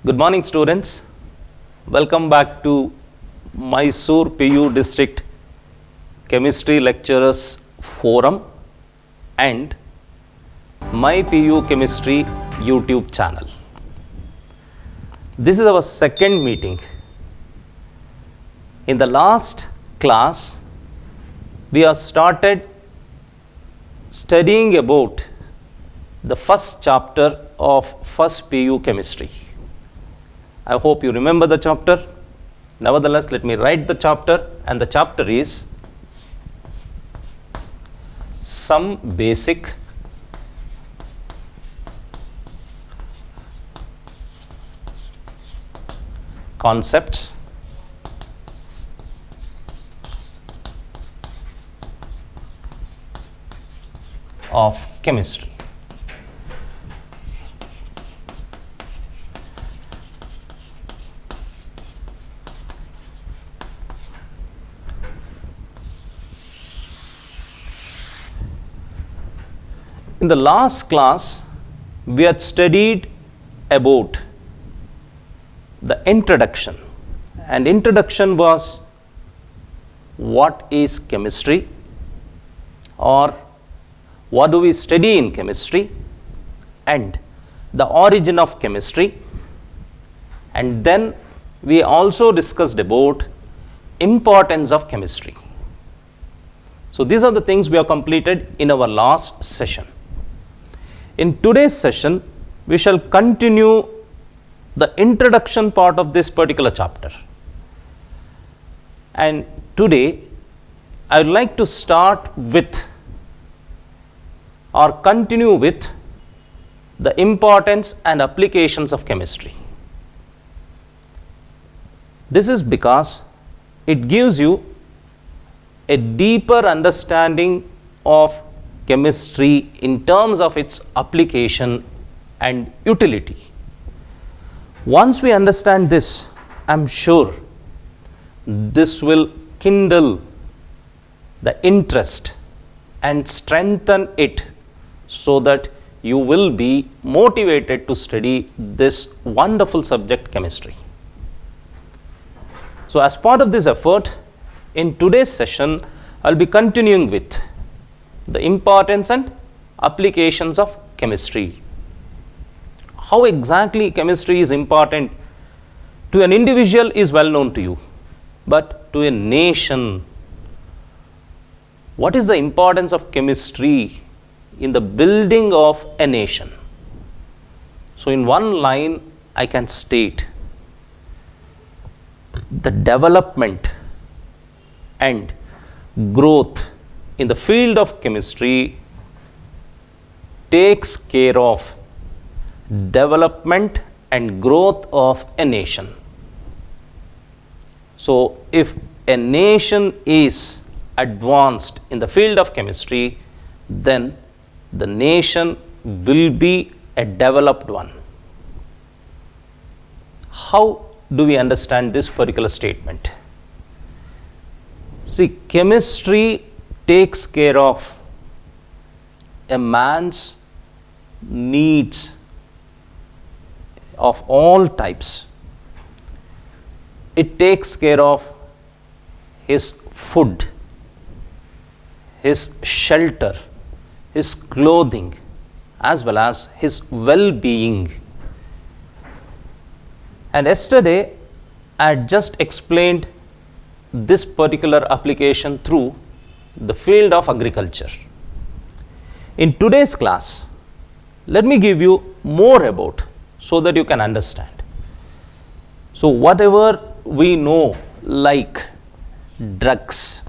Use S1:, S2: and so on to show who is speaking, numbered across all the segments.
S1: Good morning, students. Welcome back to Mysore PU District Chemistry Lecturers Forum and My PU Chemistry YouTube channel. This is our second meeting. In the last class, we have started studying about the first chapter of first PU Chemistry. I hope you remember the chapter. Nevertheless, let me write the chapter, and the chapter is Some Basic Concepts of Chemistry. In the last class, we had studied about the introduction, and introduction was what is chemistry, or what do we study in chemistry, and the origin of chemistry. And then we also discussed about importance of chemistry. So these are the things we have completed in our last session. In today's session, we shall continue the introduction part of this particular chapter. And today, I would like to start with or continue with the importance and applications of chemistry. This is because it gives you a deeper understanding of chemistry in terms of its application and utility. Once we understand this, I am sure this will kindle the interest and strengthen it so that you will be motivated to study this wonderful subject, chemistry. So as part of this effort, in today's session, I will be continuing with the importance and applications of chemistry. How exactly chemistry is important to an individual is well known to you, but to a nation, what is the importance of chemistry in the building of a nation? So in one line, I can state the development and growth in the field of chemistry takes care of development and growth of a nation. So if a nation is advanced in the field of chemistry, then the nation will be a developed one. How do we understand this particular statement? See, chemistry takes care of a man's needs of all types. It takes care of his food, his shelter, his clothing, as well as his well-being. And yesterday, I had just explained this particular application through the field of agriculture. In today's class, let me give you more about so that you can understand. So whatever we know, like drugs,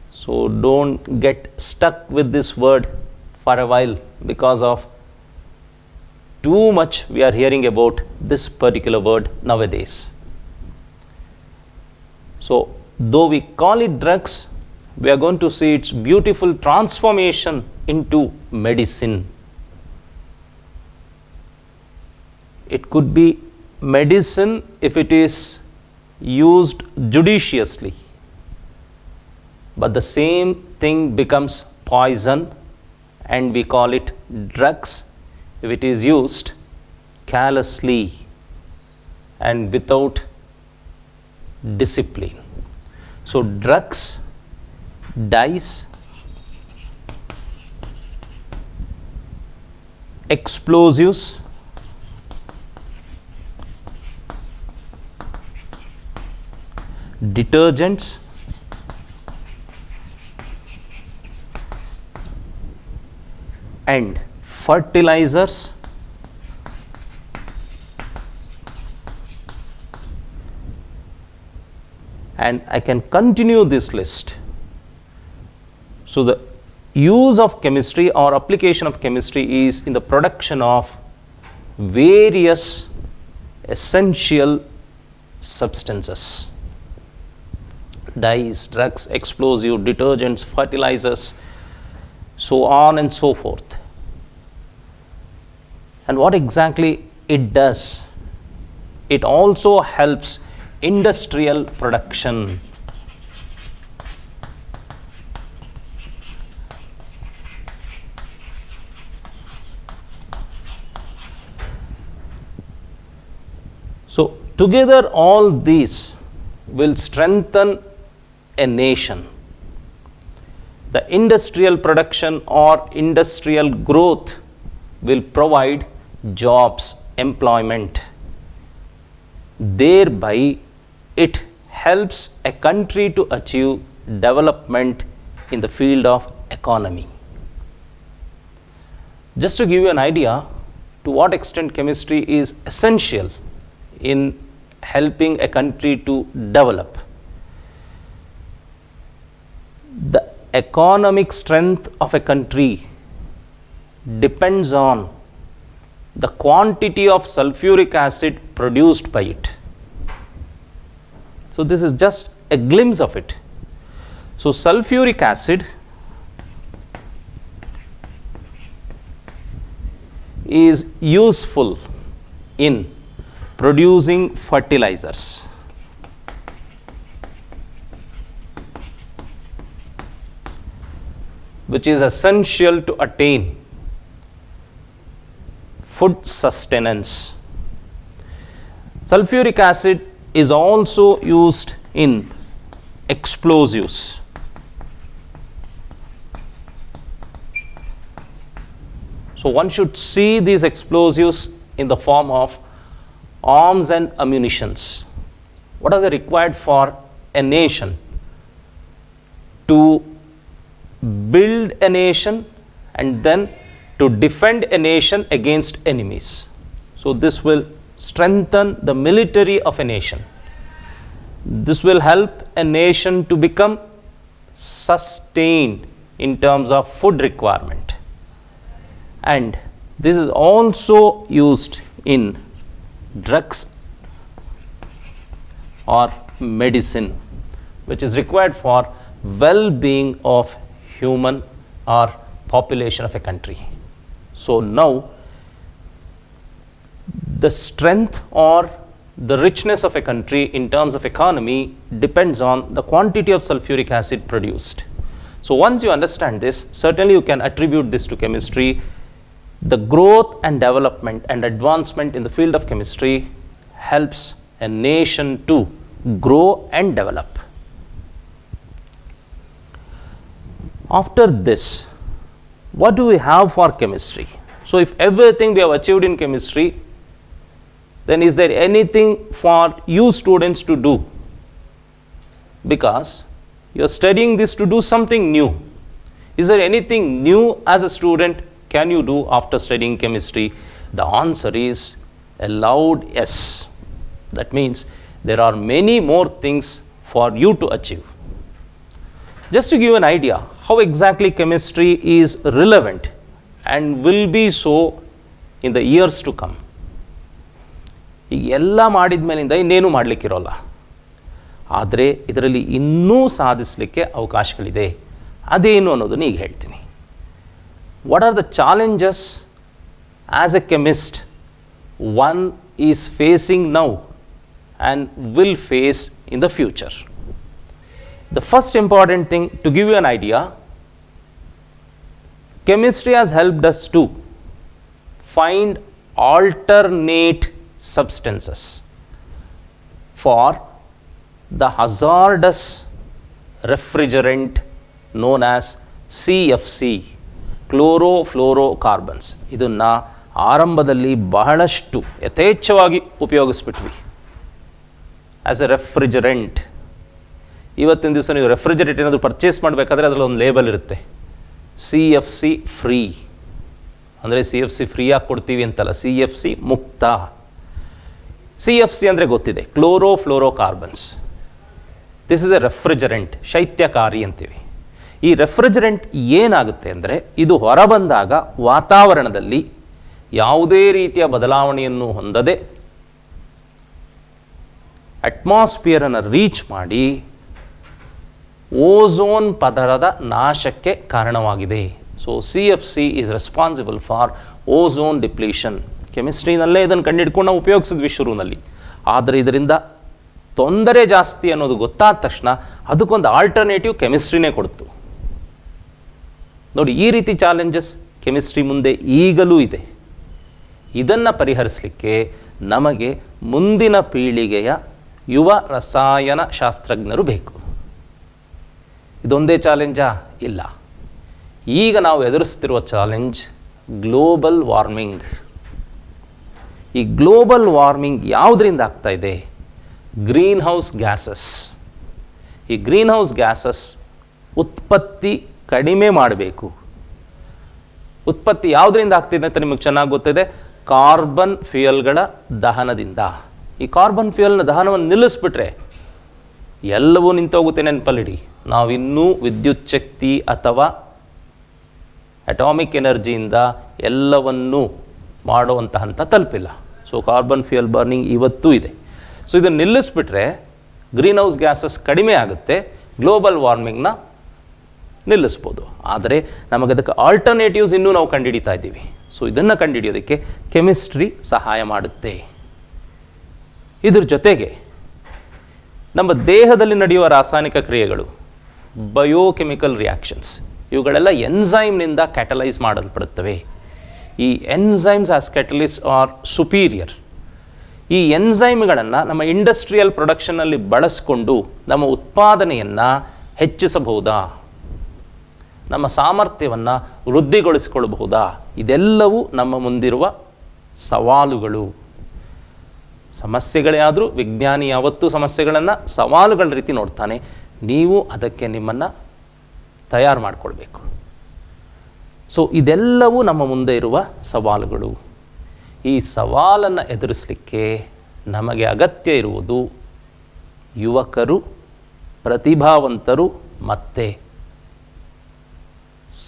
S1: so don't get stuck with this word for a while, because of too much we are hearing about this particular word nowadays. So though we call it drugs, we are going to see its beautiful transformation into medicine. It could be medicine if it is used judiciously, but the same thing becomes poison and we call it drugs if it is used carelessly and without discipline. So drugs, dyes, explosives, detergents, and fertilizers and I can continue this list. So the use of chemistry or application of chemistry is in the production of various essential substances: dyes, drugs, explosive, detergents, fertilizers, so on and so forth. And what exactly it does? It also helps industrial production. So together all these will strengthen a nation. The industrial production or industrial growth will provide jobs, employment. Thereby it helps a country to achieve development in the field of economy. Just to give you an idea to what extent chemistry is essential in helping a country to develop. The economic strength of a country depends on the quantity of sulfuric acid produced by it. So this is just a glimpse of it. So sulfuric acid is useful in producing fertilizers. Which is essential to attain food sustenance. Sulfuric acid is also used in explosives. So one should see these explosives in the form of arms and ammunitions. What are they required for a nation? To build a nation and then to defend a nation against enemies. So this will strengthen the military of a nation. This will help a nation to become sustained in terms of food requirement. And this is also used in drugs or medicine, which is required for well-being of human or population of a country. So now the strength or the richness of a country in terms of economy depends on the quantity of sulfuric acid produced. So once you understand this, certainly you can attribute this to chemistry. The growth and development and advancement in the field of chemistry helps a nation to grow and develop. After this, what do we have for chemistry? So if everything we have achieved in chemistry, then is there anything for you students to do? Because you are studying this to do something new. Is there anything new as a student can you do after studying chemistry? The answer is a loud yes. That means there are many more things for you to achieve. Just to give you an idea how exactly chemistry is relevant and will be so in the years to come. ಈಗ ಎಲ್ಲ ಮಾಡಿದ ಮೇಲಿಂದ ಇನ್ನೇನು ಮಾಡಲಿಕ್ಕಿರೋಲ್ಲ, ಆದರೆ ಇದರಲ್ಲಿ ಇನ್ನೂ ಸಾಧಿಸಲಿಕ್ಕೆ ಅವಕಾಶಗಳಿದೆ. ಅದೇನು ಅನ್ನೋದನ್ನು ಈಗ ಹೇಳ್ತೀನಿ. What are the challenges as a chemist one is facing now and will face in the future? The first important thing to give you an idea, chemistry has helped us to find alternate substances for the hazardous refrigerant known as CFC, ಕ್ಲೋರೋಫ್ಲೋರೋಕಾರ್ಬನ್ಸ್. ಇದನ್ನು ಆರಂಭದಲ್ಲಿ ಬಹಳಷ್ಟು ಯಥೇಚ್ಛವಾಗಿ ಉಪಯೋಗಿಸ್ಬಿಟ್ವಿ as A refrigerant. ಇವತ್ತಿನ ದಿವಸ ನೀವು refrigerate ಏನಾದರೂ purchase ಮಾಡಬೇಕಾದ್ರೆ ಅದರಲ್ಲಿ ಒಂದು ಲೇಬಲ್ ಇರುತ್ತೆ, CFC ಫ್ರೀ. ಅಂದರೆ CFC ಫ್ರೀಯಾಗಿ ಕೊಡ್ತೀವಿ ಅಂತಲ್ಲ, CFC ಮುಕ್ತ. CFC ಅಂದರೆ ಗೊತ್ತಿದೆ, ಕ್ಲೋರೋಫ್ಲೋರೋಕಾರ್ಬನ್ಸ್. ದಿಸ್ ಇಸ್ ಎ ರೆಫ್ರಿಜರೆಂಟ್, ಶೈತ್ಯಕಾರಿ ಅಂತೀವಿ. ಈ ರೆಫ್ರಿಜರೆಂಟ್ ಏನಾಗುತ್ತೆ ಅಂದರೆ, ಇದು ಹೊರಬಂದಾಗ ವಾತಾವರಣದಲ್ಲಿ ಯಾವುದೇ ರೀತಿಯ ಬದಲಾವಣೆಯನ್ನು ಹೊಂದದೆ ಅಟ್ಮಾಸ್ಫಿಯರನ್ನು ರೀಚ್ ಮಾಡಿ ಓಝೋನ್ ಪದರದ ನಾಶಕ್ಕೆ ಕಾರಣವಾಗಿದೆ. So CFC is responsible for ozone depletion. ಕೆಮಿಸ್ಟ್ರಿನಲ್ಲೇ ಇದನ್ನು ಕಂಡುಹಿಡ್ಕೊಂಡು ನಾವು ಉಪಯೋಗಿಸಿದ್ವಿ ಶುರುವಿನಲ್ಲಿ. ಆದರೆ ಇದರಿಂದ ತೊಂದರೆ ಜಾಸ್ತಿ ಅನ್ನೋದು ಗೊತ್ತಾದ ತಕ್ಷಣ ಅದಕ್ಕೊಂದು ಆಲ್ಟರ್ನೇಟಿವ್ ಕೆಮಿಸ್ಟ್ರಿನೇ ಕೊಡ್ತು. ನೋಡಿ, ಈ ರೀತಿ ಚಾಲೆಂಜಸ್ ಕೆಮಿಸ್ಟ್ರಿ ಮುಂದೆ ಈಗಲೂ ಇದೆ. ಇದನ್ನು ಪರಿಹರಿಸಲಿಕ್ಕೆ ನಮಗೆ ಮುಂದಿನ ಪೀಳಿಗೆಯ ಯುವ ರಸಾಯನ ಶಾಸ್ತ್ರಜ್ಞರು ಬೇಕು. ಇದೊಂದೇ ಚಾಲೆಂಜಾ? ಇಲ್ಲ. ಈಗ ನಾವು ಎದುರಿಸ್ತಿರುವ ಚಾಲೆಂಜ್ ಗ್ಲೋಬಲ್ ವಾರ್ಮಿಂಗ್. ಈ ಗ್ಲೋಬಲ್ ವಾರ್ಮಿಂಗ್ ಯಾವುದರಿಂದ ಆಗ್ತಾ ಇದೆ? Green house gases. ಈ ಗ್ರೀನ್ ಹೌಸ್ ಗ್ಯಾಸಸ್ ಉತ್ಪತ್ತಿ ಕಡಿಮೆ ಮಾಡಬೇಕು. ಉತ್ಪತ್ತಿ ಯಾವುದರಿಂದ ಆಗ್ತಿದೆ ಅಂತ ನಿಮಗೆ ಚೆನ್ನಾಗಿ ಗೊತ್ತಿದೆ, ಕಾರ್ಬನ್ ಫ್ಯೂಯಲ್ಗಳ ದಹನದಿಂದ. ಈ ಕಾರ್ಬನ್ ಫ್ಯೂಯಲ್ನ ದಹನವನ್ನು ನಿಲ್ಲಿಸ್ಬಿಟ್ರೆ ಎಲ್ಲವೂ ನಿಂತೋಗುತ್ತೆ. ನೆನಪಲ್ಲಿಡಿ, ನಾವಿನ್ನೂ ವಿದ್ಯುತ್ ಶಕ್ತಿ ಅಥವಾ ಅಟಾಮಿಕ್ ಎನರ್ಜಿಯಿಂದ ಎಲ್ಲವನ್ನೂ ಮಾಡುವಂಥ ಹಂತ ತಲುಪಿಲ್ಲ. ಸೊ ಕಾರ್ಬನ್ ಫ್ಯೂಯಲ್ ಬರ್ನಿಂಗ್ ಇವತ್ತೂ ಇದೆ. ಸೊ ಇದನ್ನು ನಿಲ್ಲಿಸ್ಬಿಟ್ರೆ ಗ್ರೀನ್ ಹೌಸ್ ಗ್ಯಾಸಸ್ ಕಡಿಮೆ ಆಗುತ್ತೆ, ಗ್ಲೋಬಲ್ ವಾರ್ಮಿಂಗ್ನ ನಿಲ್ಲಿಸ್ಬೋದು. ಆದರೆ ನಮಗದಕ್ಕೆ ಆಲ್ಟರ್ನೇಟಿವ್ಸ್ ಇನ್ನೂ ನಾವು ಕಂಡುಹಿಡಿತಾ ಇದ್ದೀವಿ. ಸೊ ಇದನ್ನು ಕಂಡುಹಿಡಿಯೋದಕ್ಕೆ ಕೆಮಿಸ್ಟ್ರಿ ಸಹಾಯ ಮಾಡುತ್ತೆ. ಇದ್ರ ಜೊತೆಗೆ ನಮ್ಮ ದೇಹದಲ್ಲಿ ನಡೆಯುವ ರಾಸಾಯನಿಕ ಕ್ರಿಯೆಗಳು, ಬಯೋಕೆಮಿಕಲ್ ರಿಯಾಕ್ಷನ್ಸ್, ಇವುಗಳೆಲ್ಲ ಎನ್ಸೈಮ್ನಿಂದ ಕ್ಯಾಟಲೈಸ್ ಮಾಡಲ್ಪಡುತ್ತವೆ. ಈ enzymes as catalyst are superior. ಈ ಎನ್ಸೈಮ್ಗಳನ್ನು ನಮ್ಮ ಇಂಡಸ್ಟ್ರಿಯಲ್ ಪ್ರೊಡಕ್ಷನ್ನಲ್ಲಿ ಬಳಸಿಕೊಂಡು ನಮ್ಮ ಉತ್ಪಾದನೆಯನ್ನು ಹೆಚ್ಚಿಸಬಹುದಾ, ನಮ್ಮ ಸಾಮರ್ಥ್ಯವನ್ನು ವೃದ್ಧಿಗೊಳಿಸಿಕೊಳ್ಳಬಹುದಾ? ಇದೆಲ್ಲವೂ ನಮ್ಮ ಮುಂದಿರುವ ಸವಾಲುಗಳು. ಸಮಸ್ಯೆಗಳೇ ಆದರೂ ವಿಜ್ಞಾನಿ ಯಾವತ್ತೂ ಸಮಸ್ಯೆಗಳನ್ನು ಸವಾಲುಗಳ ರೀತಿ ನೋಡ್ತಾನೆ. ನೀವು ಅದಕ್ಕೆ ನಿಮ್ಮನ್ನು ತಯಾರು ಮಾಡಿಕೊಳ್ಬೇಕು. ಸೊ ಇದೆಲ್ಲವೂ ನಮ್ಮ ಮುಂದೆ ಇರುವ ಸವಾಲುಗಳು. ಈ ಸವಾಲನ್ನು ಎದುರಿಸಲಿಕ್ಕೆ ನಮಗೆ ಅಗತ್ಯ ಇರುವುದು ಯುವಕರು, ಪ್ರತಿಭಾವಂತರು ಮತ್ತು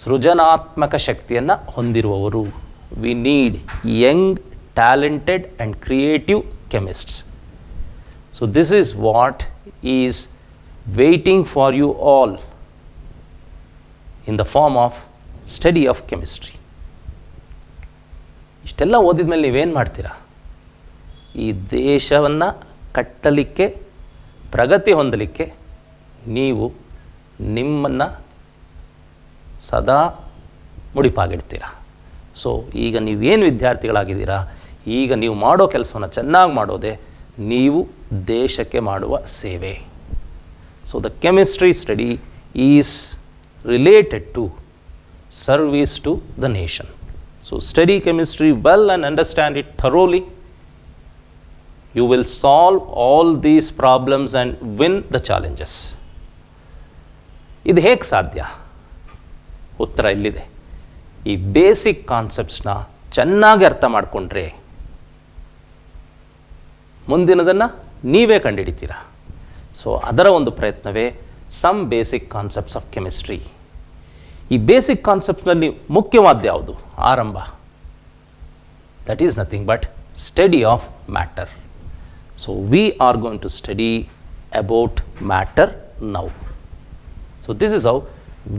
S1: ಸೃಜನಾತ್ಮಕ ಶಕ್ತಿಯನ್ನು ಹೊಂದಿರುವವರು. We need young, talented and creative chemists. So this is what is waiting for you all in the form of study of chemistry. ಇಷ್ಟೆಲ್ಲ ಓದಿದ ಮೇಲೆ ನೀವೇನು ಮಾಡ್ತೀರಾ? ಈ ದೇಶವನ್ನು ಕಟ್ಟಲಿಕ್ಕೆ, ಪ್ರಗತಿ ಹೊಂದಲಿಕ್ಕೆ ನೀವು ನಿಮ್ಮನ್ನು ಸದಾ ಮುಡಿಪಾಗಿಡ್ತೀರ. ಸೊ ಈಗ ನೀವೇನು ವಿದ್ಯಾರ್ಥಿಗಳಾಗಿದ್ದೀರಾ, ಈಗ ನೀವು ಮಾಡೋ ಕೆಲಸವನ್ನು ಚೆನ್ನಾಗಿ ಮಾಡೋದೇ ನೀವು ದೇಶಕ್ಕೆ ಮಾಡುವ ಸೇವೆ. So the chemistry study is related to service to the nation. So study chemistry well and understand it thoroughly. You will solve all these problems and win the challenges. ಇದು ಹೇಗೆ ಸಾಧ್ಯ? ಉತ್ತರ ಇಲ್ಲಿದೆ. ಈ ಬೇಸಿಕ್ ಕಾನ್ಸೆಪ್ಟ್ಸ್ನ ಚೆನ್ನಾಗಿ ಅರ್ಥ ಮಾಡಿಕೊಂಡ್ರೆ ಮುಂದಿನದನ್ನು ನೀವೇ ಕಂಡುಹಿಡಿತೀರಾ. ಸೊ ಅದರ ಒಂದು ಪ್ರಯತ್ನವೇ some basic concepts of chemistry. ಈ ಬೇಸಿಕ್ ಕಾನ್ಸೆಪ್ಟ್ನಲ್ಲಿ ಮುಖ್ಯವಾದ ಯಾವುದು? ಆರಂಭ. That is nothing but study of matter. So we are going to study about matter now. So this is how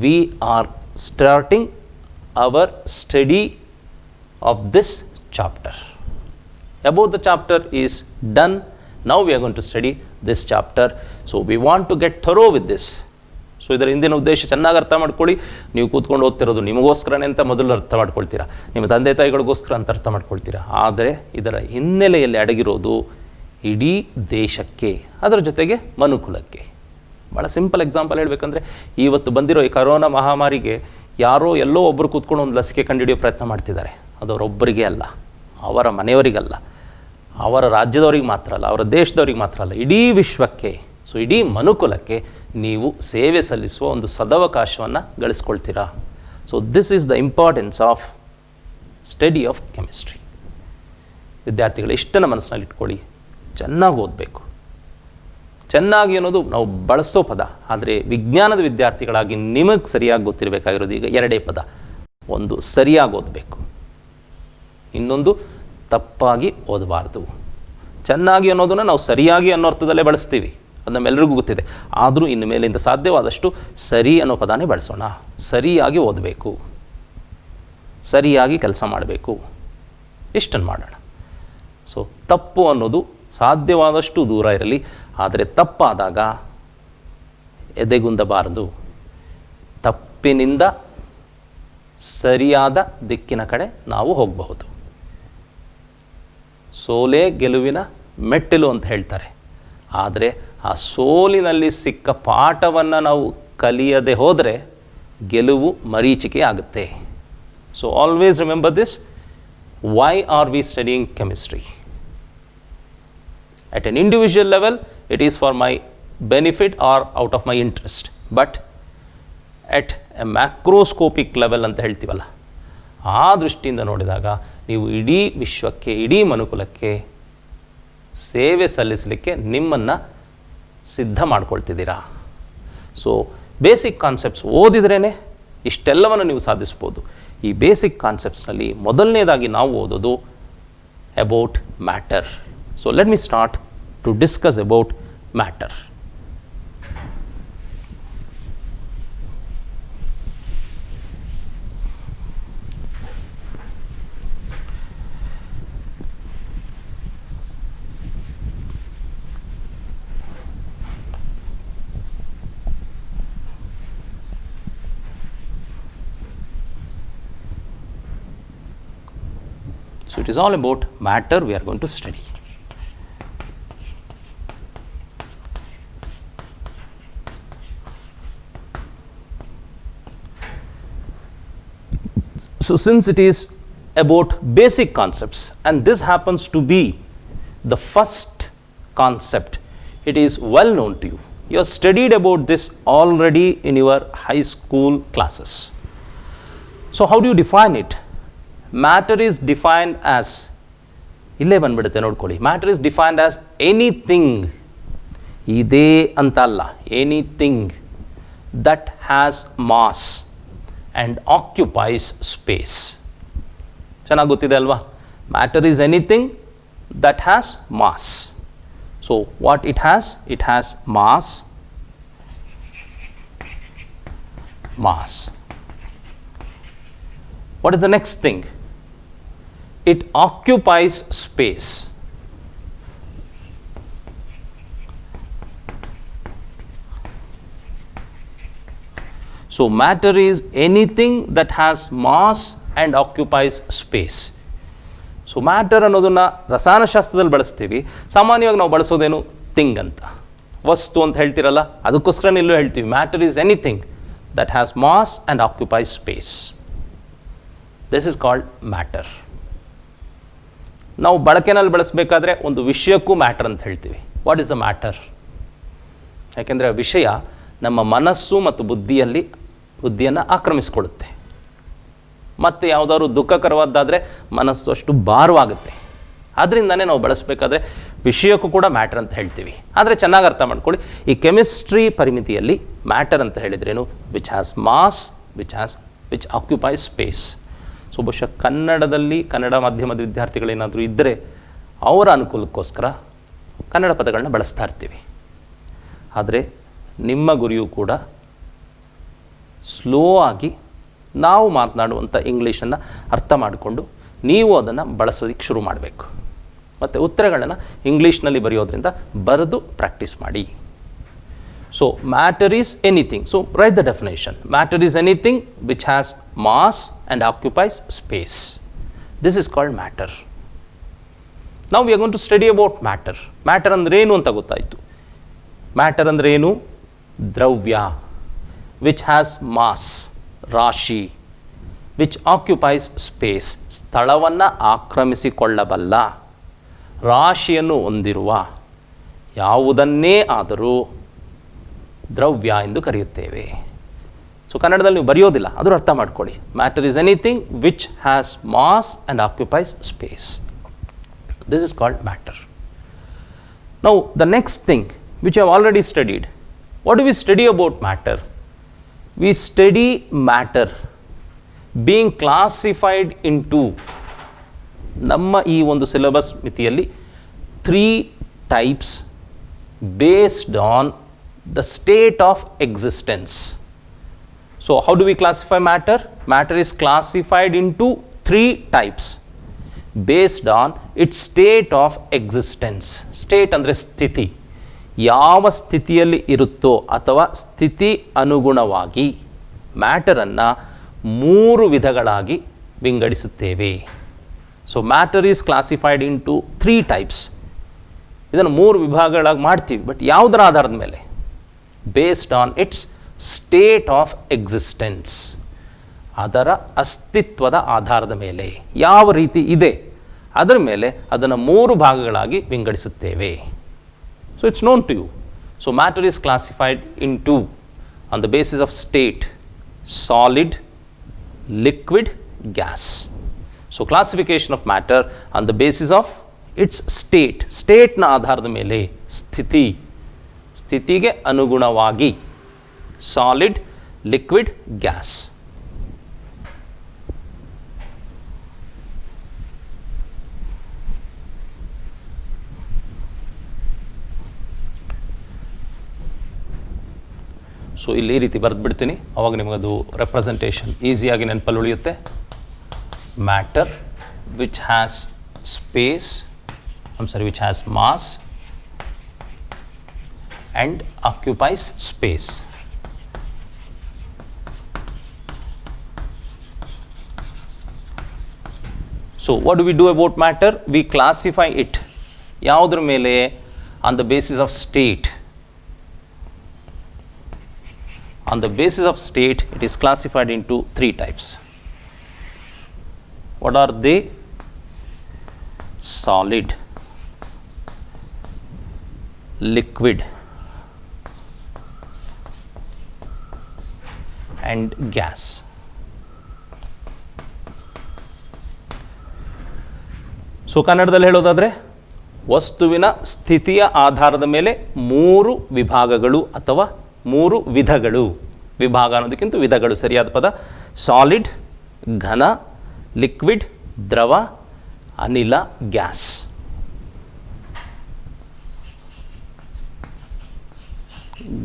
S1: we are starting our study of this chapter. About the chapter is done. Now we are going to study this chapter. So we want to get thorough with this. So ಇದರ ಹಿಂದಿನ ಉದ್ದೇಶ ಚೆನ್ನಾಗಿ ಅರ್ಥ ಮಾಡ್ಕೊಳ್ಳಿ. ನೀವು ಕೂತ್ಕೊಂಡು ಓದ್ತಿರೋದು ನಿಮಗೋಸ್ಕರನೇ ಅಂತ ಮೊದಲು ಅರ್ಥ ಮಾಡ್ಕೊಳ್ತೀರಾ, ನಿಮ್ಮ ತಂದೆ ತಾಯಿಗಳಿಗೋಸ್ಕರ ಅಂತ ಅರ್ಥ ಮಾಡ್ಕೊಳ್ತೀರಾ. ಆದರೆ ಇದರ ಹಿನ್ನೆಲೆಯಲ್ಲಿ ಅಡಗಿರೋದು ಇಡೀ ದೇಶಕ್ಕೆ, ಅದರ ಜೊತೆಗೆ ಮನುಕುಲಕ್ಕೆ. ಭಾಳ ಸಿಂಪಲ್ ಎಕ್ಸಾಂಪಲ್ ಹೇಳಬೇಕಂದ್ರೆ, ಇವತ್ತು ಬಂದಿರೋ ಈ ಕರೋನಾ ಮಹಾಮಾರಿಗೆ ಯಾರೋ ಎಲ್ಲೋ ಒಬ್ಬರು ಕೂತ್ಕೊಂಡು ಒಂದು ಲಸಿಕೆ ಕಂಡುಹಿಡಿಯೋ ಪ್ರಯತ್ನ ಮಾಡ್ತಿದ್ದಾರೆ. ಅದು ಅವರೊಬ್ಬರಿಗೆ ಅಲ್ಲ, ಅವರ ಮನೆಯವರಿಗಲ್ಲ, ಅವರ ರಾಜ್ಯದವ್ರಿಗೆ ಮಾತ್ರ ಅಲ್ಲ, ಅವರ ದೇಶದವ್ರಿಗೆ ಮಾತ್ರ ಅಲ್ಲ, ಇಡೀ ವಿಶ್ವಕ್ಕೆ, ಸೊ ಇಡೀ ಮನುಕುಲಕ್ಕೆ ನೀವು ಸೇವೆ ಸಲ್ಲಿಸುವ ಒಂದು ಸದವಕಾಶವನ್ನು ಗಳಿಸ್ಕೊಳ್ತೀರಾ. So this is the importance of study of chemistry. ವಿದ್ಯಾರ್ಥಿಗಳು ಇಷ್ಟನ್ನು ಮನಸ್ಸಿನಲ್ಲಿ ಇಟ್ಕೊಳ್ಳಿ, ಚೆನ್ನಾಗಿ ಓದಬೇಕು. ಚೆನ್ನಾಗಿ ಅನ್ನೋದು ನಾವು ಬಳಸೋ ಪದ, ಆದರೆ ವಿಜ್ಞಾನದ ವಿದ್ಯಾರ್ಥಿಗಳಾಗಿ ನಿಮಗೆ ಸರಿಯಾಗಿ ಗೊತ್ತಿರಬೇಕಾಗಿರೋದು ಈಗ ಎರಡೇ ಪದ. ಒಂದು ಸರಿಯಾಗಿ ಓದಬೇಕು, ಇನ್ನೊಂದು ತಪ್ಪಾಗಿ ಓದಬಾರ್ದು. ಚೆನ್ನಾಗಿ ಅನ್ನೋದನ್ನು ನಾವು ಸರಿಯಾಗಿ ಅನ್ನೋ ಅರ್ಥದಲ್ಲೇ ಬಳಸ್ತೀವಿ, ಅದು ನಮ್ಮೆಲ್ಲರಿಗೂ ಗೊತ್ತಿದೆ. ಆದರೂ ಇನ್ನು ಮೇಲಿಂದ ಸಾಧ್ಯವಾದಷ್ಟು ಸರಿ ಅನ್ನೋ ಪದಾನೇ ಬಳಸೋಣ. ಸರಿಯಾಗಿ ಓದಬೇಕು, ಸರಿಯಾಗಿ ಕೆಲಸ ಮಾಡಬೇಕು, ಇಷ್ಟನ್ನು ಮಾಡೋಣ. ಸೊ ತಪ್ಪು ಅನ್ನೋದು ಸಾಧ್ಯವಾದಷ್ಟು ದೂರ ಇರಲಿ, ಆದರೆ ತಪ್ಪಾದಾಗ ಎದೆಗುಂದಬಾರದು. ತಪ್ಪಿನಿಂದ ಸರಿಯಾದ ದಿಕ್ಕಿನ ಕಡೆ ನಾವು ಹೋಗಬಹುದು. ಸೋಲೇ ಗೆಲುವಿನ ಮೆಟ್ಟಿಲು ಅಂತ ಹೇಳ್ತಾರೆ. ಆದರೆ ಆ ಸೋಲಿನಲ್ಲಿ ಸಿಕ್ಕ ಪಾಠವನ್ನು ನಾವು ಕಲಿಯದೆ ಹೋದರೆ ಗೆಲುವು ಮರೀಚಿಕೆ ಆಗುತ್ತೆ. So always remember this. Why are we studying chemistry? At an individual level, it is for my benefit or out of my interest. But at a macroscopic level ಅಂತ ಹೇಳ್ತೀವಲ್ಲ, ಆ ದೃಷ್ಟಿಯಿಂದ ನೋಡಿದಾಗ ನೀವು ಇಡೀ ವಿಶ್ವಕ್ಕೆ, ಇಡೀ ಮನುಕುಲಕ್ಕೆ ಸೇವೆ ಸಲ್ಲಿಸಲಿಕ್ಕೆ ನಿಮ್ಮನ್ನು ಸಿದ್ಧ ಮಾಡ್ಕೊಳ್ತಿದ್ದೀರಾ. ಸೊ ಬೇಸಿಕ್ ಕಾನ್ಸೆಪ್ಟ್ಸ್ ಓದಿದ್ರೇ ಇಷ್ಟೆಲ್ಲವನ್ನು ನೀವು ಸಾಧಿಸ್ಬೋದು. ಈ ಬೇಸಿಕ್ ಕಾನ್ಸೆಪ್ಟ್ಸ್ನಲ್ಲಿ ಮೊದಲನೇದಾಗಿ ನಾವು ಓದೋದು about matter. So let me start to discuss about matter. So it is all about matter we are going to study. So since it is about basic concepts, and this happens to be the first concept, it is well known to you. You have studied about this already in your high school classes. So how do you define it? Matter is defined as, ಇಲ್ಲೇ ಬಂದ್ಬಿಡುತ್ತೆ ನೋಡ್ಕೊಳ್ಳಿ. Matter is defined as anything, ಇದೇ ಅಂತಲ್ಲ, anything that has mass and occupies space. ಚೆನ್ನಾಗಿ ಗೊತ್ತಿದೆ ಅಲ್ವಾ? Matter is anything that has mass. So what it has? It has mass. What is the next thing? It occupies space. So matter is anything that has mass and occupies space. So matter ಅನ್ನೋದನ್ನು ರಸಾಯನಶಾಸ್ತ್ರದಲ್ಲಿ ಬಳಸ್ತೀವಿ. ಸಾಮಾನ್ಯವಾಗಿ ನಾವು ಬಳಸೋದೇನು thing ಅಂತ, ವಸ್ತು ಅಂತ ಹೇಳ್ತಿರಲ್ಲ, ಅದಕ್ಕೋಸ್ಕರ ಇಲ್ಲೂ ಹೇಳ್ತೀವಿ matter is anything that has mass and occupies space. This is called matter. ನಾವು ಬಳಕೆನಲ್ಲಿ ಬಳಸಬೇಕಾದ್ರೆ ಒಂದು ವಿಷಯಕ್ಕೂ ಮ್ಯಾಟರ್ ಅಂತ ಹೇಳ್ತೀವಿ. What is the matter? ಯಾಕೆಂದರೆ ವಿಷಯ ನಮ್ಮ ಮನಸ್ಸು ಮತ್ತು ಬುದ್ಧಿಯನ್ನು ಆಕ್ರಮಿಸ್ಕೊಳ್ಳುತ್ತೆ. ಮತ್ತು ಯಾವುದಾದ್ರು ದುಃಖಕರವಾದ್ದಾದರೆ ಮನಸ್ಸು ಅಷ್ಟು ಭಾರವಾಗುತ್ತೆ. ಅದರಿಂದನೇ ನಾವು ಬಳಸಬೇಕಾದ್ರೆ ವಿಷಯಕ್ಕೂ ಕೂಡ ಮ್ಯಾಟರ್ ಅಂತ ಹೇಳ್ತೀವಿ. ಆದರೆ ಚೆನ್ನಾಗಿ ಅರ್ಥ ಮಾಡ್ಕೊಳ್ಳಿ, ಈ ಕೆಮಿಸ್ಟ್ರಿ ಪರಿಮಿತಿಯಲ್ಲಿ ಮ್ಯಾಟರ್ ಅಂತ ಹೇಳಿದ್ರೇನು? Which has mass, which occupies space. So ಬಹುಶಃ ಕನ್ನಡ ಮಾಧ್ಯಮದ ವಿದ್ಯಾರ್ಥಿಗಳೇನಾದರೂ ಇದ್ದರೆ ಅವರ ಅನುಕೂಲಕ್ಕೋಸ್ಕರ ಕನ್ನಡ ಪದಗಳನ್ನ ಬಳಸ್ತಾ ಇರ್ತೀವಿ. ಆದರೆ ನಿಮ್ಮ ಗುರಿಯೂ ಕೂಡ ಸ್ಲೋ ಆಗಿ ನಾವು ಮಾತನಾಡುವಂಥ ಇಂಗ್ಲೀಷನ್ನು ಅರ್ಥ ಮಾಡಿಕೊಂಡು ನೀವು ಅದನ್ನು ಬಳಸೋದಕ್ಕೆ ಶುರು ಮಾಡಬೇಕು. ಮತ್ತು ಉತ್ತರಗಳನ್ನು ಇಂಗ್ಲೀಷ್ನಲ್ಲಿ ಬರೆಯೋದ್ರಿಂದ ಬರೆದು ಪ್ರಾಕ್ಟೀಸ್ ಮಾಡಿ. So matter is anything. So write the definition. Matter is anything which has mass and occupies space. This is called matter. Now we are going to study about matter. Matter ಅಂದ್ರೆ ಏನು ಅಂತ ಗೊತ್ತಾಯಿತು. Matter ಅಂದ್ರೆ ಏನು? ದ್ರವ್ಯ, which has mass, ರಾಶಿ, which occupies space, ಸ್ಥಳವನ್ನು ಆಕ್ರಮಿಸಿಕೊಳ್ಳಬಲ್ಲ, ರಾಶಿಯನ್ನು ಹೊಂದಿರುವ ಯಾವುದನ್ನೇ ಆದರೂ ದ್ರವ್ಯ ಎಂದು ಕರೆಯುತ್ತೇವೆ. ಸೊ ಕನ್ನಡದಲ್ಲಿ ನೀವು ಬರೆಯೋದಿಲ್ಲ, ಅದರ ಅರ್ಥ ಮಾಡ್ಕೊಳ್ಳಿ. Matter is anything which has mass and occupies space. This is called matter. Now the next thing which have already studied. What do we study about matter? We study matter being classified into, ನಮ್ಮ ಈ ಒಂದು syllabus ಮಿತಿಯಲ್ಲಿ 3 types based on the state of existence. So how do we classify matter? Matter is classified into 3 types based on its state of existence. State ಅಂದರೆ ಸ್ಥಿತಿ, ಯಾವ ಸ್ಥಿತಿಯಲ್ಲಿ ಇರುತ್ತೋ ಅಥವಾ ಸ್ಥಿತಿ ಅನುಗುಣವಾಗಿ ಮ್ಯಾಟರನ್ನು 3 ವಿಧಗಳಾಗಿ ವಿಂಗಡಿಸುತ್ತೇವೆ. So matter is classified into 3 types. ಇದನ್ನು 3 ವಿಭಾಗಗಳಾಗಿ ಮಾಡ್ತೀವಿ. ಬಟ್ ಯಾವುದರ ಆಧಾರದ ಮೇಲೆ? Based on its state of existence, ಅದರ ಅಸ್ತಿತ್ವದ ಆಧಾರದ ಮೇಲೆ ಯಾವ ರೀತಿ ಇದೆ ಅದರ ಮೇಲೆ ಅದನ್ನು 3 ಭಾಗಗಳಾಗಿ ವಿಂಗಡಿಸುತ್ತೇವೆ. So it's known to you. So matter is classified into on the basis of state, solid, liquid, gas. So classification of matter on the basis of its state, ಸ್ಟೇಟ್ನ ಆಧಾರದ ಮೇಲೆ, ಸ್ಥಿತಿ, ಸ್ಥಿತಿಗೆ ಅನುಗುಣವಾಗಿ, ಸಾಲಿಡ್, ಲಿಕ್ವಿಡ್, ಗ್ಯಾಸ್. ಸೊ ಇಲ್ಲಿ ಈ ರೀತಿ ಬರೆದ್ಬಿಡ್ತೀನಿ, ಅವಾಗ ನಿಮಗದು ರೆಪ್ರೆಸೆಂಟೇಷನ್ ಈಸಿಯಾಗಿ ನೆನಪಲ್ಲಿ ಉಳಿಯುತ್ತೆ. Matter which has space, which has mass and occupies space. So what do we do about matter? We classify it ಯಾವುದ್ರ ಮೇಲೆ? On the basis of state. On the basis of state, it is classified into 3 types. What are they? Solid, liquid and gas. So ಕನ್ನಡದಲ್ಲಿ ಹೇಳೋದಾದರೆ, ವಸ್ತುವಿನ ಸ್ಥಿತಿಯ ಆಧಾರದ ಮೇಲೆ 3 ವಿಭಾಗಗಳು ಅಥವಾ 3 ವಿಧಗಳು. ವಿಭಾಗ ಅನ್ನೋದಕ್ಕಿಂತ ವಿಧಗಳು ಸರಿಯಾದ ಪದ. ಸಾಲಿಡ್, ಘನ, ಲಿಕ್ವಿಡ್, ದ್ರವ, ಅನಿಲ, ಗ್ಯಾಸ್.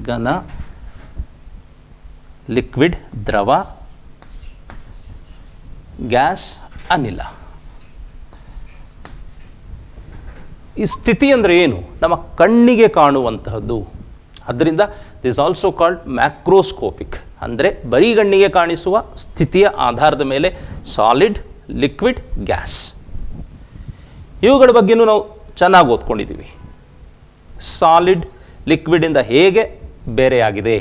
S1: ಘನ, ಲಿಕ್ವಿಡ್, ದ್ರವ, ಗ್ಯಾಸ್, ಅನಿಲ. ಈ ಸ್ಥಿತಿ ಅಂದರೆ ಏನು? ನಮ್ಮ ಕಣ್ಣಿಗೆ ಕಾಣುವಂತಹದ್ದು. ಅದರಿಂದ ದಿಸ್ ಆಲ್ಸೋ ಕಾಲ್ಡ್ ಮ್ಯಾಕ್ರೋಸ್ಕೋಪಿಕ್. ಅಂದರೆ ಬರಿಗಣ್ಣಿಗೆ ಕಾಣಿಸುವ ಸ್ಥಿತಿಯ ಆಧಾರದ ಮೇಲೆ ಸಾಲಿಡ್, ಲಿಕ್ವಿಡ್, ಗ್ಯಾಸ್. ಇವುಗಳ ಬಗ್ಗೆನೂ ನಾವು ಚೆನ್ನಾಗಿ ಓದ್ಕೊಂಡಿದ್ದೀವಿ. ಸಾಲಿಡ್ ಲಿಕ್ವಿಡಿಂದ ಹೇಗೆ ಬೇರೆಯಾಗಿದೆ,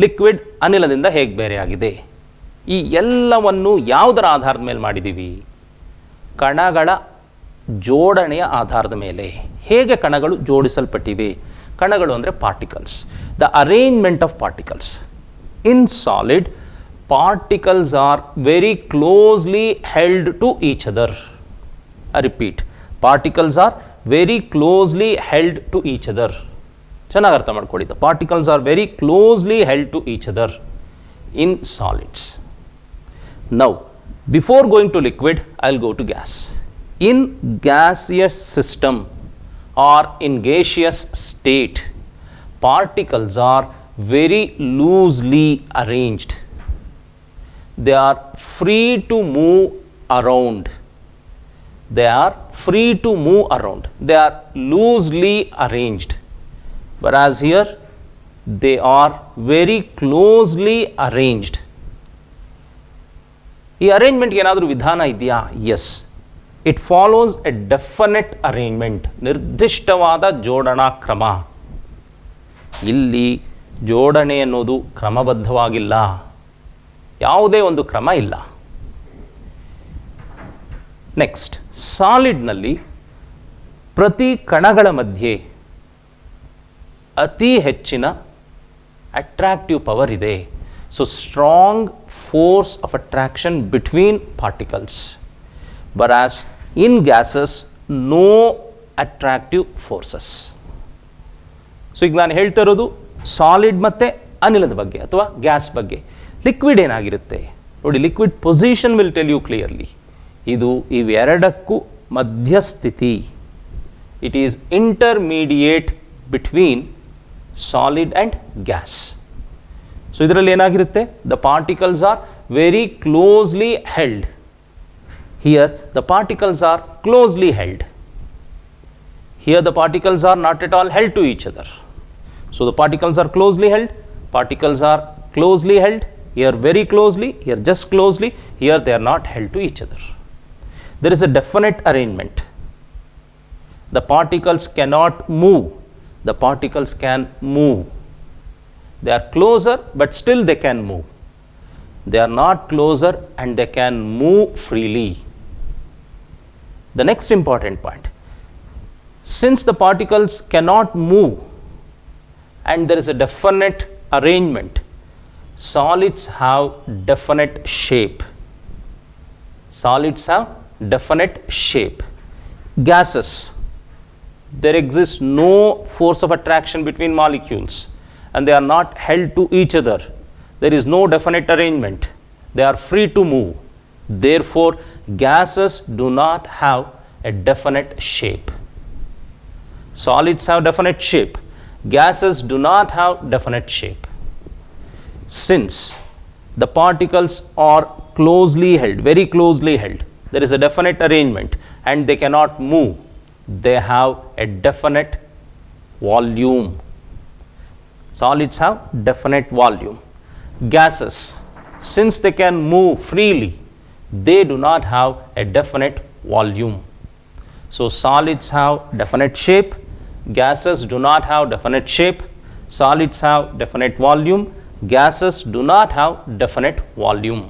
S1: ಲಿಕ್ವಿಡ್ ಅನಿಲದಿಂದ ಹೇಗೆ ಬೇರೆಯಾಗಿದೆ, ಈ ಎಲ್ಲವನ್ನು ಯಾವುದರ ಆಧಾರದ ಮೇಲೆ ಮಾಡಿದ್ದೀವಿ? ಕಣಗಳ ಜೋಡಣೆಯ ಆಧಾರದ ಮೇಲೆ. ಹೇಗೆ ಕಣಗಳು ಜೋಡಿಸಲ್ಪಟ್ಟಿವೆ? ಕಣಗಳು ಅಂದರೆ particles. The arrangement of particles. In solid, particles are very closely held to each other. I repeat, particles are very closely held to each other. ಚೆನ್ನಾಗಿ ಅರ್ಥ ಮಾಡ್ಕೊಳ್ಳಿ. The particles are very closely held to each other in solids. Now, before going to liquid, I'll go to gas. In gaseous system or in gaseous state, particles are very loosely arranged. They are free to move around. They are free to move around. They are loosely arranged. Whereas here, they are very closely arranged. ಈ ಅರೇಂಜ್ಮೆಂಟ್ಗೆ ಏನಾದರೂ ವಿಧಾನ ಇದೆಯಾ? Yes, it follows a definite arrangement, ನಿರ್ದಿಷ್ಟವಾದ ಜೋಡಣಾ ಕ್ರಮ. ಇಲ್ಲಿ ಜೋಡಣೆ ಅನ್ನೋದು ಕ್ರಮಬದ್ಧವಾಗಿಲ್ಲ, ಯಾವುದೇ ಒಂದು ಕ್ರಮ ಇಲ್ಲ. ನೆಕ್ಸ್ಟ್, ಸಾಲಿಡ್ನಲ್ಲಿ ಪ್ರತಿ ಕಣಗಳ ಮಧ್ಯೆ ಅತಿ ಹೆಚ್ಚಿನ ಅಟ್ರಾಕ್ಟಿವ್ ಪವರ್ ಇದೆ. So strong force of attraction between particles, whereas in gases no attractive forces. So ಈಗ ನಾನು ಹೇಳ್ತಾ ಇರೋದು ಸಾಲಿಡ್ ಮತ್ತು ಅನಿಲದ ಬಗ್ಗೆ ಅಥವಾ ಗ್ಯಾಸ್ ಬಗ್ಗೆ. ಲಿಕ್ವಿಡ್ ಏನಾಗಿರುತ್ತೆ ನೋಡಿ, liquid position will tell you clearly. ಇದು ಇವೆರಡಕ್ಕೂ ಮಧ್ಯಸ್ಥಿತಿ. It is intermediate between solid and gas. So ಇದರಲ್ಲಿ ಏನಾಗಿರುತ್ತೆ, the particles are very closely held. Here the particles are closely held. Here the particles are not at all held to each other. So the particles are closely held, particles are closely held, here very closely, here just closely, here they are not held to each other. There is a definite arrangement. The particles cannot move, the particles can move. They are closer but still they can move. They are not closer and they can move freely. The next important point, since the particles cannot move and there is a definite arrangement, solids have definite shape. Solids have definite shape. Gases, there exists no force of attraction between molecules and they are not held to each other. There is no definite arrangement. They are free to move. Therefore, gases do not have a definite shape. Solids have definite shape. Gases do not have definite shape. Since the particles are closely held, very closely held, there is a definite arrangement and they cannot move. They have a definite volume. Solids have definite volume. Gases, since they can move freely, they do not have a definite volume. So solids have definite shape, gases do not have definite shape. Solids have definite volume, gases do not have definite volume.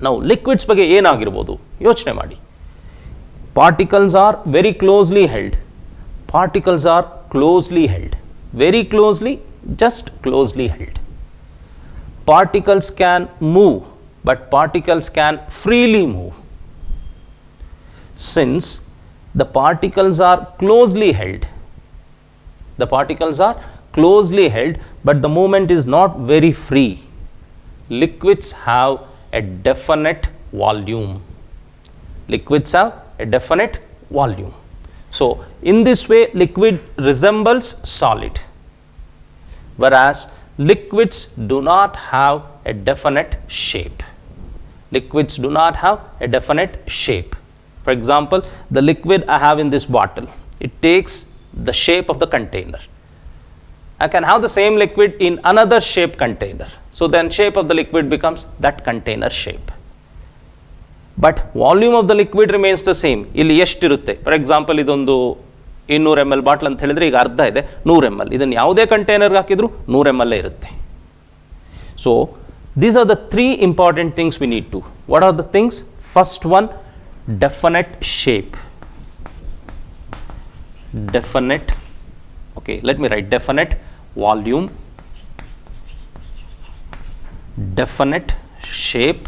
S1: Now liquids ಬಗ್ಗೆ ಏನಾಗಿರಬಹುದು ಯೋಚನೆ ಮಾಡಿ. Particles are very closely held. Particles are closely held. Very closely, just closely held. Particles can move, but particles can freely move. Since the particles are closely held, the particles are closely held, but the movement is not very free. Liquids have a definite volume. Liquids have a definite volume. So in this way, liquid resembles solid, whereas liquids do not have a definite shape. Liquids do not have a definite shape. For example, the liquid I have in this bottle, it takes the shape of the container. I can have the same liquid in another shape container. So then shape of the liquid becomes that container shape. But volume of the liquid remains the same. ಇಲ್ಲಿ ಎಷ್ಟಿರುತ್ತೆ? For example ಇದೊಂದು 200 ml bottle ಅಂತ ಹೇಳಿದ್ರೆ ಈಗ ಅರ್ಧ ಇದೆ 100 ml. ಇದನ್ನು ಯಾವುದೇ ಕಂಟೈನರ್ಗೆ ಹಾಕಿದ್ರು 100 ml ಇರುತ್ತೆ. So these are the three important things we need to. What are the things? First one, definite shape. Definite, okay, let me write definite volume, definite shape,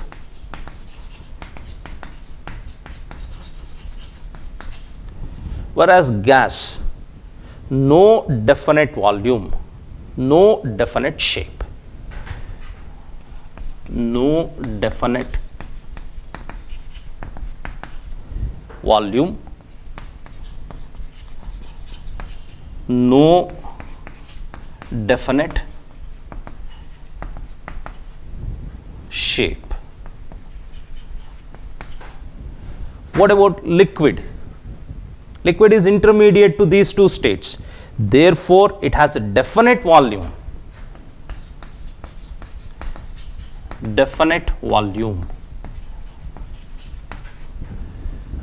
S1: whereas gas, no definite volume, no definite shape, no definite volume, no definite shape. What about liquid? Liquid is intermediate to these two states. Therefore, it has a definite volume. Definite volume.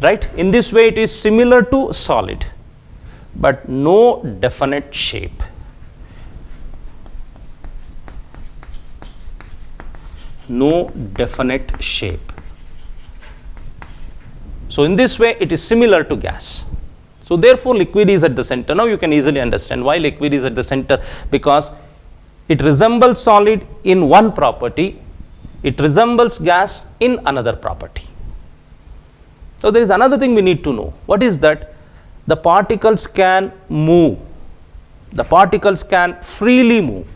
S1: Right? In this way, it is similar to solid, but no definite shape. No definite shape. So, in this way, it is similar to gas. So, therefore, liquid is at the center. Now, you can easily understand why liquid is at the center, because it resembles solid in one property, it resembles gas in another property. So, there is another thing we need to know. What is that? The particles can move. The particles can freely move.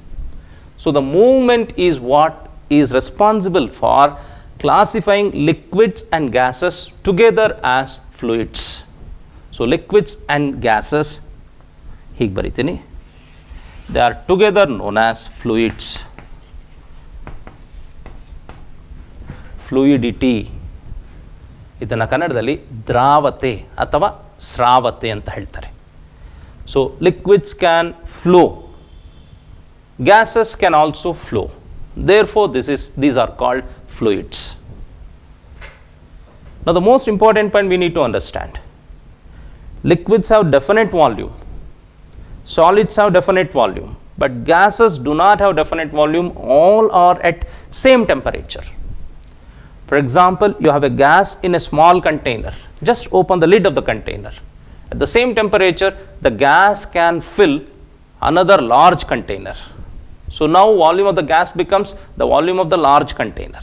S1: So, the movement is what is responsible for classifying liquids and gases together as fluids. So, liquids and gases, hige baritini, they are together known as fluids. Fluidity, ಇದನ್ನು ಕನ್ನಡದಲ್ಲಿ ದ್ರಾವತೆ ಅಥವಾ ಸ್ರಾವತೆ ಅಂತ ಹೇಳ್ತಾರೆ. So, liquids can flow, gases can also flow. Therefore, these are called fluids. Now, the most important point we need to understand, liquids have definite volume, solids have definite volume, but gases do not have definite volume. All are at same temperature. For example, you have a gas in a small container. Just open the lid of the container. At the same temperature, the gas can fill another large container. So, now volume of the gas becomes the volume of the large container.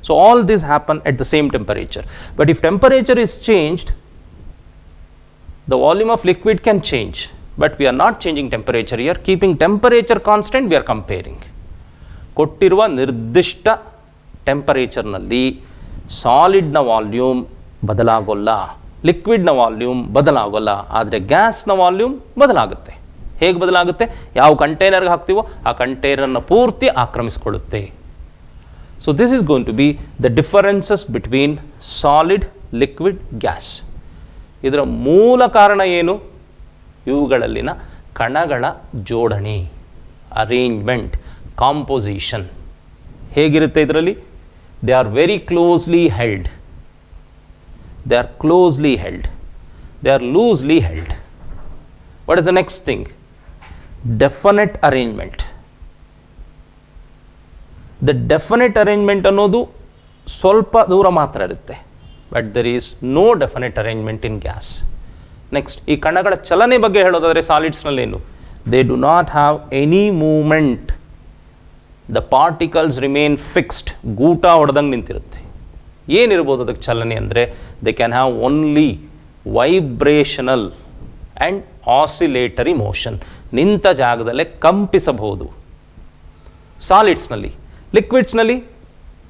S1: So, all this happen at the same temperature. But if temperature is changed, the volume of liquid can change. But we are not changing temperature here. Keeping temperature constant, we are comparing. ಕೊಟ್ಟಿರುವ ನಿರ್ದಿಷ್ಟ ಟೆಂಪರೇಚರ್ನಲ್ಲಿ ಸಾಲಿಡ್ನ volume ಬದಲಾಗೋಲ್ಲ, ಲಿಕ್ವಿಡ್ನ volume ಬದಲಾಗೋಲ್ಲ, ಆದರೆ ಗ್ಯಾಸ್ನ volume ಬದಲಾಗುತ್ತೆ. ಹೇಗೆ ಬದಲಾಗುತ್ತೆ? ಯಾವ ಕಂಟೈನರ್ಗೆ ಹಾಕ್ತೀವೋ ಆ ಕಂಟೈನರ್ನ ಪೂರ್ತಿ ಆಕ್ರಮಿಸಿಕೊಳ್ಳುತ್ತೆ. So this is going to be the differences between solid, liquid, gas. ಇದರ ಮೂಲ ಕಾರಣ ಏನು? ಇವುಗಳಲ್ಲಿನ ಕಣಗಳ ಜೋಡಣೆ, ಅರೇಂಜ್ಮೆಂಟ್, ಕಾಂಪೋಸಿಷನ್ ಹೇಗಿರುತ್ತೆ ಇದರಲ್ಲಿ? They are very closely held, they are closely held, they are loosely held. What is the next thing? Definite arrangement. The definite arrangement ಅನ್ನೋದು ಸ್ವಲ್ಪ ದೂರ ಮಾತ್ರ ಇರುತ್ತೆ, but there is no definite arrangement in gas. Next, ಈ ಕಣಗಳ ಚಲನೆ ಬಗ್ಗೆ ಹೇಳೋದಾದರೆ ಸಾಲಿಡ್ಸ್ನಲ್ಲೇನು? They do not have any movement. The particles remain fixed, ಗೂಟ ಹೊಡೆದಂಗೆ ನಿಂತಿರುತ್ತೆ. ಏನಿರ್ಬೋದು ಅದಕ್ಕೆ ಚಲನೆ ಅಂದರೆ? They can have only vibrational and oscillatory motion. ನಿಂತ ಜಾಗದಲ್ಲೇ ಕಂಪಿಸಬಹುದು ಸಾಲಿಡ್ಸ್ನಲ್ಲಿ. ಲಿಕ್ವಿಡ್ಸ್ನಲ್ಲಿ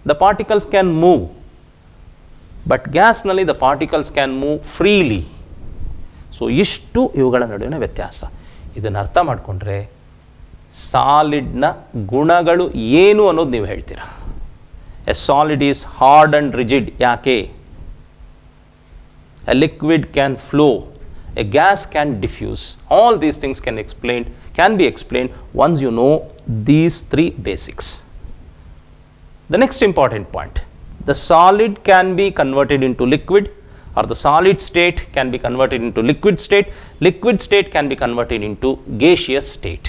S1: the particles can move, but ಗ್ಯಾಸ್ನಲ್ಲಿ the particles can move freely. So ಇಷ್ಟು ಇವುಗಳ ನಡುವಿನ ವ್ಯತ್ಯಾಸ. ಇದನ್ನು ಅರ್ಥ ಮಾಡಿಕೊಂಡ್ರೆ ಸಾಲಿಡ್ನ ಗುಣಗಳು ಏನು ಅನ್ನೋದು ನೀವು ಹೇಳ್ತೀರಾ. A solid is hard and rigid. ಯಾಕೆ? A liquid can flow, a gas can diffuse. All these things can be explained once you know these three basics. The next important point, the solid can be converted into liquid, or the solid state can be converted into liquid state. Liquid state can be converted into gaseous state.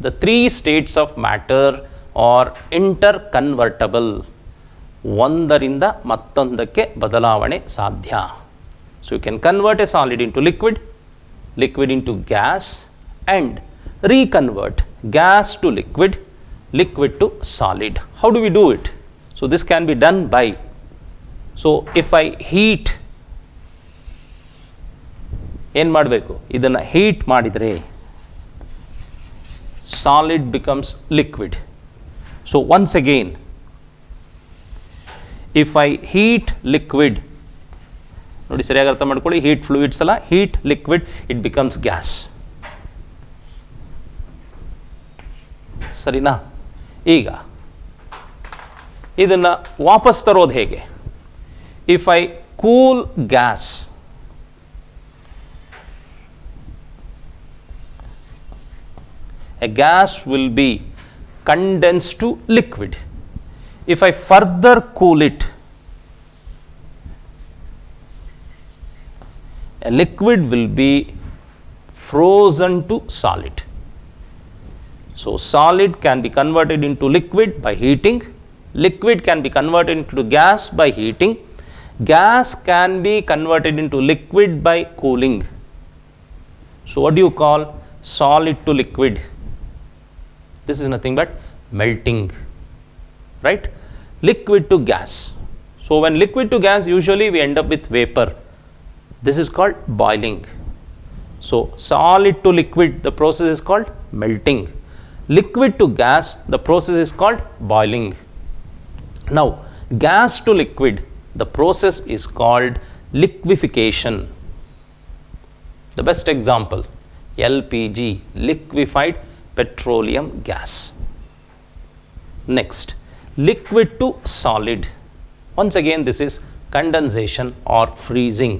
S1: The three states of matter are interconvertible. ಒಂದರಿಂದ ಮತ್ತೊಂದಕ್ಕೆ ಬದಲಾವಣೆ ಸಾಧ್ಯ. So you can convert a solid into liquid, liquid into gas, and reconvert gas to liquid, liquid to solid. How do we do it? So this can be done by, so if I heat, ಏನು ಮಾಡಬೇಕು? ಇದನ್ನು heat ಮಾಡಿದರೆ solid becomes liquid. So once again, if I heat liquid, ನೋಡಿ ಸರಿಯಾಗಿ ಅರ್ಥ ಮಾಡ್ಕೊಳ್ಳಿ, heat fluids ಅಲ್ಲ, heat liquid, it becomes gas. ಸರಿನಾ? ಈಗ ಇದನ್ನು ವಾಪಸ್ ತರೋದು ಹೇಗೆ? If I cool gas, a gas will be condensed to liquid. If I further cool it, a liquid will be frozen to solid. So solid can be converted into liquid by heating, liquid can be converted into gas by heating, gas can be converted into liquid by cooling. So what do you call solid to liquid? This is nothing but melting, right? Liquid to gas. So when liquid to gas, usually we end up with vapor. This is called boiling. So solid to liquid, the process is called melting. Liquid to gas, the process is called boiling. Now gas to liquid, the process is called liquefaction. The best example, LPG, liquefied petroleum gas. Next, liquid to solid. Once again, this is condensation or freezing.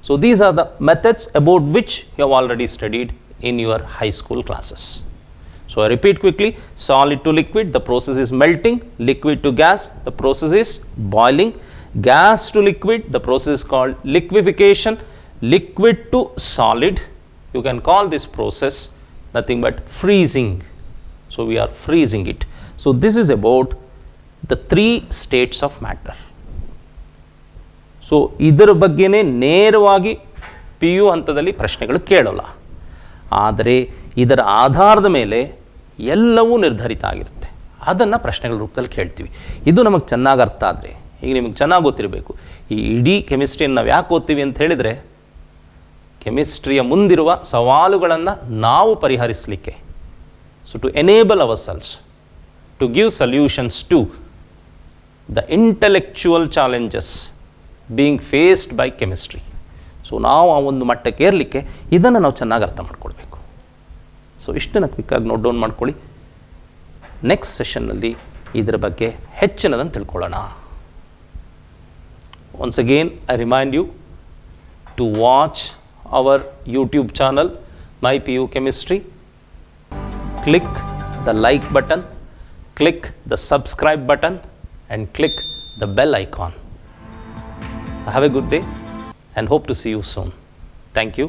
S1: So these are the methods about which you have already studied in your high school classes. So I repeat quickly, solid to liquid, the process is melting. Liquid to gas, the process is boiling. Gas to liquid, the process is called liquefaction. Liquid to solid, you can call this process nothing but freezing. So we are freezing it. So this is about the 3 states of matter. So ಇದರ ಬಗ್ಗೆನೇ ನೇರವಾಗಿ P U ಹಂತದಲ್ಲಿ ಪ್ರಶ್ನೆಗಳು ಕೇಳೋಲ್ಲ, ಆದರೆ ಇದರ ಆಧಾರದ ಮೇಲೆ ಎಲ್ಲವೂ ನಿರ್ಧರಿತ ಆಗಿರುತ್ತೆ. ಅದನ್ನು ಪ್ರಶ್ನೆಗಳ ರೂಪದಲ್ಲಿ ಕೇಳ್ತೀವಿ. ಇದು ನಮಗೆ ಚೆನ್ನಾಗಿ ಅರ್ಥ ಆದರೆ, ಈಗ ನಿಮಗೆ ಚೆನ್ನಾಗಿ ಗೊತ್ತಿರಬೇಕು, ಈ ಇಡೀ ಕೆಮಿಸ್ಟ್ರಿಯನ್ನು ನಾವು ಯಾಕೆ ಓದ್ತೀವಿ ಅಂತ ಹೇಳಿದರೆ, ಕೆಮಿಸ್ಟ್ರಿಯ ಮುಂದಿರುವ ಸವಾಲುಗಳನ್ನು ನಾವು ಪರಿಹರಿಸಲಿಕ್ಕೆ. So to enable ourselves to give solutions to the intellectual challenges being faced by chemistry. So ನಾವು ಆ ಒಂದು ಮಟ್ಟಕ್ಕೆ ಏರಲಿಕ್ಕೆ ಇದನ್ನು ನಾವು ಚೆನ್ನಾಗಿ ಅರ್ಥ ಮಾಡ್ಕೊಳ್ಬೇಕು. ಸೊ ಇಷ್ಟನ್ನು ಕ್ವಿಕ್ಕಾಗಿ ನೋಟ್ ಡೌನ್ ಮಾಡ್ಕೊಳ್ಳಿ. ನೆಕ್ಸ್ಟ್ ಸೆಷನ್ನಲ್ಲಿ ಇದರ ಬಗ್ಗೆ ಹೆಚ್ಚಿನದನ್ನು ತಿಳ್ಕೊಳ್ಳೋಣ. Once again I remind you to watch our YouTube channel my P U chemistry. Click the like button, click the subscribe button and click the bell icon. Have a good day and hope to see you soon. Thank you.